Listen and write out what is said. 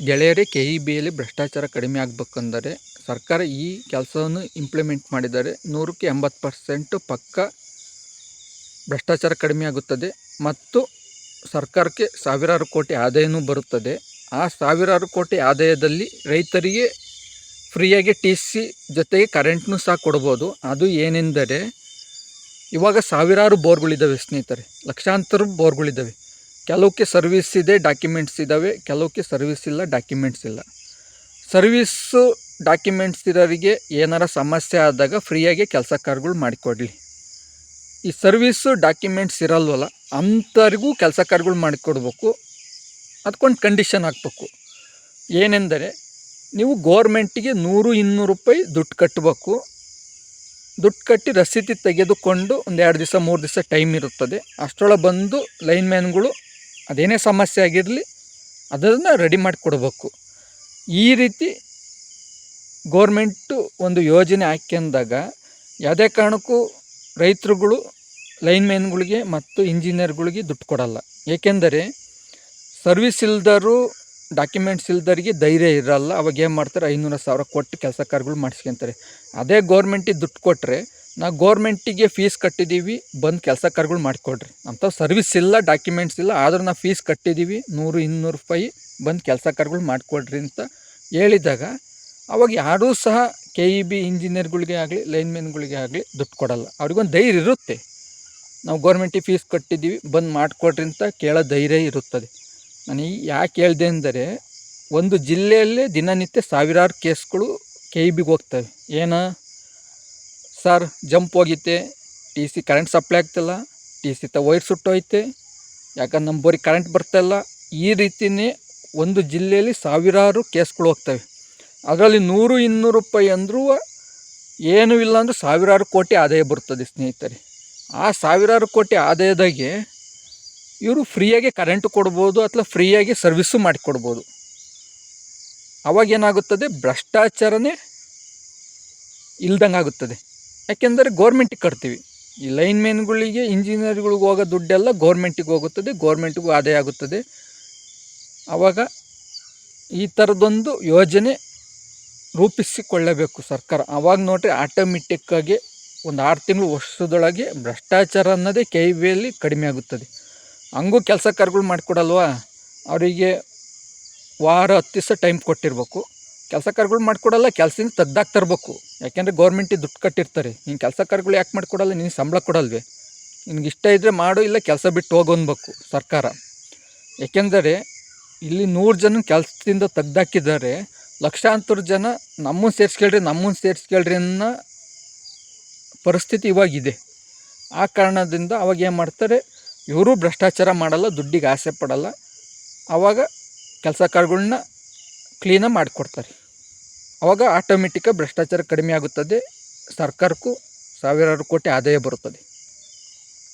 ಗೆಳೆಯರೇ, KEBಯಲ್ಲಿ ಭ್ರಷ್ಟಾಚಾರ ಕಡಿಮೆ ಆಗಬೇಕಂದರೆ ಸರ್ಕಾರ ಈ ಕೆಲಸವನ್ನು ಇಂಪ್ಲಿಮೆಂಟ್ ಮಾಡಿದರೆ 100ಕ್ಕೆ 80% ಪಕ್ಕ ಭ್ರಷ್ಟಾಚಾರ ಕಡಿಮೆ ಆಗುತ್ತದೆ ಮತ್ತು ಸರ್ಕಾರಕ್ಕೆ ಸಾವಿರಾರು ಕೋಟಿ ಆದಾಯವೂ ಬರುತ್ತದೆ. ಆ ಸಾವಿರಾರು ಕೋಟಿ ಆದಾಯದಲ್ಲಿ ರೈತರಿಗೆ ಫ್ರೀಯಾಗಿ TC ಜೊತೆಗೆ ಕರೆಂಟ್ನೂ ಸಹ ಕೊಡ್ಬೋದು. ಅದು ಏನೆಂದರೆ, ಇವಾಗ ಸಾವಿರಾರು ಬೋರ್ಗಳಿದ್ದಾವೆ ಸ್ನೇಹಿತರೆ, ಲಕ್ಷಾಂತರ ಬೋರ್ಗಳಿದ್ದಾವೆ. ಕೆಲವಕ್ಕೆ ಸರ್ವಿಸ್ ಇದೆ, ಡಾಕ್ಯುಮೆಂಟ್ಸ್ ಇದ್ದಾವೆ, ಕೆಲವಕ್ಕೆ ಸರ್ವಿಸ್ ಇಲ್ಲ, ಡಾಕ್ಯುಮೆಂಟ್ಸ್ ಇಲ್ಲ. ಸರ್ವಿಸ್ಸು ಡಾಕ್ಯುಮೆಂಟ್ಸ್ ಇರೋರಿಗೆ ಏನಾರ ಸಮಸ್ಯೆ ಆದಾಗ ಫ್ರೀಯಾಗಿ ಕೆಲಸ ಕಾರ್ಯಗಳು ಮಾಡಿಕೊಡ್ಲಿ. ಈ ಸರ್ವಿಸ್ಸು ಡಾಕ್ಯುಮೆಂಟ್ಸ್ ಇರಲ್ವಲ್ಲ, ಅಂಥವ್ರಿಗೂ ಕೆಲಸ ಕಾರ್ಯಗಳು ಮಾಡಿಕೊಡ್ಬೇಕು. ಅದಕ್ಕೊಂದು ಕಂಡೀಷನ್ ಹಾಕ್ಬೇಕು. ಏನೆಂದರೆ, ನೀವು ಗೋರ್ಮೆಂಟಿಗೆ 100-200 ರೂಪಾಯಿ ದುಡ್ಡು ಕಟ್ಟಬೇಕು. ದುಡ್ಡು ಕಟ್ಟಿ ರಸೀದಿ ತೆಗೆದುಕೊಂಡು ಒಂದು 2 ದಿವಸ 3 ದಿವಸ ಟೈಮ್ ಇರುತ್ತದೆ. ಅಷ್ಟರೊಳಗೆ ಬಂದು ಲೈನ್ಮ್ಯಾನ್ಗಳು ಅದೇನೇ ಸಮಸ್ಯೆ ಆಗಿರಲಿ ಅದನ್ನು ರೆಡಿ ಮಾಡಿಕೊಡ್ಬೇಕು. ಈ ರೀತಿ ಗೋರ್ಮೆಂಟು ಒಂದು ಯೋಜನೆ ಹಾಕ್ಯಂದಾಗ ಯಾವುದೇ ಕಾರಣಕ್ಕೂ ರೈತರುಗಳು ಲೈನ್ಮ್ಯಾನ್ಗಳಿಗೆ ಮತ್ತು ಇಂಜಿನಿಯರ್ಗಳಿಗೆ ದುಡ್ಡು ಕೊಡಲ್ಲ. ಏಕೆಂದರೆ ಸರ್ವಿಸ್ ಇಲ್ದರು, ಡಾಕ್ಯುಮೆಂಟ್ಸ್ ಇಲ್ದರಿಗೆ ಧೈರ್ಯ ಇರಲ್ಲ. ಅವಾಗ ಏನು ಮಾಡ್ತಾರೆ, 500,000 ಕೊಟ್ಟು ಕೆಲಸ ಕಾರ್ಯಗಳು ಮಾಡಿಸ್ಕೊತಾರೆ. ಅದೇ ಗೋರ್ಮೆಂಟಿಗೆ ದುಡ್ಡು ಕೊಟ್ಟರೆ, ನಾವು ಗೋರ್ಮೆಂಟಿಗೆ ಫೀಸ್ ಕಟ್ಟಿದ್ದೀವಿ, ಬಂದು ಕೆಲಸ ಕಾರ್ಯಗಳು ಮಾಡಿಕೊಡ್ರಿ. ಅಂಥ ಸರ್ವಿಸ್ ಇಲ್ಲ, ಡಾಕ್ಯುಮೆಂಟ್ಸ್ ಇಲ್ಲ, ಆದರೂ ನಾವು ಫೀಸ್ ಕಟ್ಟಿದ್ದೀವಿ 100-200 ರೂಪಾಯಿ, ಬಂದು ಕೆಲಸ ಕಾರ್ಯಗಳು ಮಾಡಿಕೊಡ್ರಿ ಅಂತ ಹೇಳಿದಾಗ ಅವಾಗ ಯಾರೂ ಸಹ KEB ಇಂಜಿನಿಯರ್ಗಳಿಗೆ ಆಗಲಿ ಲೈನ್ಮ್ಯಾನ್ಗಳಿಗೆ ಆಗಲಿ ದುಡ್ಡು ಕೊಡಲ್ಲ. ಅವ್ರಿಗೊಂದು ಧೈರ್ಯ ಇರುತ್ತೆ, ನಾವು ಗೋರ್ಮೆಂಟಿಗೆ ಫೀಸ್ ಕಟ್ಟಿದ್ದೀವಿ, ಬಂದು ಮಾಡಿಕೊಡ್ರಿ ಅಂತ ಕೇಳೋ ಧೈರ್ಯ ಇರುತ್ತದೆ. ನಾನು ಯಾಕೆ ಹೇಳಿದೆ ಅಂದರೆ, ಒಂದು ಜಿಲ್ಲೆಯಲ್ಲೇ ದಿನನಿತ್ಯ ಸಾವಿರಾರು ಕೇಸ್ಗಳು KEBಗೆ ಹೋಗ್ತವೆ. ಏನು ಸರ್, ಜಂಪ್ ಹೋಗಿತ್ತೆ, TC ಕರೆಂಟ್ ಸಪ್ಲೈ ಆಗ್ತಿಲ್ಲ, TC ವೈರ್ ಸುಟ್ಟೋಯ್ತೆ, ಯಾಕಂದ್ರೆ ನಮ್ಮ ಬೋರಿಗೆ ಕರೆಂಟ್ ಬರ್ತಾಯಿಲ್ಲ. ಈ ರೀತಿಯೇ ಒಂದು ಜಿಲ್ಲೆಯಲ್ಲಿ ಸಾವಿರಾರು ಕೇಸ್ಗಳು ಹೋಗ್ತವೆ. ಅದರಲ್ಲಿ 100-200 ರೂಪಾಯಿ ಅಂದರೂ ಏನೂ ಇಲ್ಲ ಅಂದರೂ ಸಾವಿರಾರು ಕೋಟಿ ಆದಾಯ ಬರ್ತದೆ ಸ್ನೇಹಿತರೆ. ಆ ಸಾವಿರಾರು ಕೋಟಿ ಆದಾಯದಾಗೆ ಇವರು ಫ್ರೀಯಾಗಿ ಕರೆಂಟು ಕೊಡ್ಬೋದು ಅಥವಾ ಫ್ರೀಯಾಗಿ ಸರ್ವಿಸ್ಸು ಮಾಡಿಕೊಡ್ಬೋದು. ಅವಾಗೇನಾಗುತ್ತದೆ, ಭ್ರಷ್ಟಾಚಾರನೇ ಇಲ್ದಂಗೆ ಆಗುತ್ತದೆ. ಯಾಕೆಂದರೆ ಗೋರ್ಮೆಂಟಿಗೆ ಕಟ್ತೀವಿ. ಈ ಲೈನ್ಮ್ಯಾನ್ಗಳಿಗೆ ಇಂಜಿನಿಯರ್ಗಳಿಗೆ ಹೋಗೋ ದುಡ್ಡೆಲ್ಲ ಗೋರ್ಮೆಂಟಿಗೆ ಹೋಗುತ್ತದೆ, ಗೋರ್ಮೆಂಟಿಗೂ ಆದಾಯ ಆಗುತ್ತದೆ. ಆವಾಗ ಈ ಥರದೊಂದು ಯೋಜನೆ ರೂಪಿಸಿಕೊಳ್ಳಬೇಕು ಸರ್ಕಾರ. ಆವಾಗ ನೋಡ್ರಿ, ಆಟೋಮೆಟಿಕ್ಕಾಗಿ ಒಂದು 6 ತಿಂಗಳು ವರ್ಷದೊಳಗೆ ಭ್ರಷ್ಟಾಚಾರ ಅನ್ನೋದೇ KEBಯಲ್ಲಿ ಕಡಿಮೆ ಆಗುತ್ತದೆ. ಹಂಗೂ ಕೆಲಸ ಕಾರ್ಯಗಳು ಮಾಡಿಕೊಡಲ್ವಾ, ಅವರಿಗೆ ವಾರ 10 ದಿವಸ ಟೈಮ್ ಕೊಟ್ಟಿರ್ಬೇಕು. ಕೆಲಸ ಕಾರ್ಯಗಳು ಮಾಡಿಕೊಡಲ್ಲ, ಕೆಲಸದಿಂದ ತೆಗ್ದಾಕ್ತಿರ್ಬೇಕು. ಯಾಕೆಂದರೆ ಗೋರ್ಮೆಂಟಿಗೆ ದುಡ್ಡು ಕಟ್ಟಿರ್ತಾರೆ. ನೀನು ಕೆಲಸ ಕಾರ್ಯಗಳು ಯಾಕೆ ಮಾಡಿಕೊಡಲ್ಲ, ನೀನು ಸಂಬಳ ಕೊಡಲ್ವೇ, ನಿನಗೆ ಇಷ್ಟ ಇದ್ದರೆ ಮಾಡು, ಇಲ್ಲ ಕೆಲಸ ಬಿಟ್ಟು ಹೋಗು ಅನ್ಬೇಕು ಸರ್ಕಾರ. ಏಕೆಂದರೆ ಇಲ್ಲಿ 100 ಜನ ಕೆಲಸದಿಂದ ತೆಗ್ದಾಕಿದ್ದಾರೆ, ಲಕ್ಷಾಂತರ ಜನ ನಮ್ಮನ್ನು ಸೇರಿಸ್ಕೊಳ್ರಿ ಅನ್ನೋ ಪರಿಸ್ಥಿತಿ ಇವಾಗಿದೆ. ಆ ಕಾರಣದಿಂದ ಅವಾಗ ಏನು ಮಾಡ್ತಾರೆ, ಇವರು ಭ್ರಷ್ಟಾಚಾರ ಮಾಡಲ್ಲ, ದುಡ್ಡಿಗೆ ಆಸೆ ಪಡಲ್ಲ. ಆವಾಗ ಕೆಲಸ ಕಾರ್ಯಗಳನ್ನ ಕ್ಲೀನಾಗಿ ಮಾಡಿಕೊಡ್ತಾರೆ. ಆವಾಗ ಆಟೋಮೆಟಿಕ್ಕಾಗಿ ಭ್ರಷ್ಟಾಚಾರ ಕಡಿಮೆ ಆಗುತ್ತದೆ, ಸರ್ಕಾರಕ್ಕೂ ಸಾವಿರಾರು ಕೋಟಿ ಆದಾಯ ಬರುತ್ತದೆ.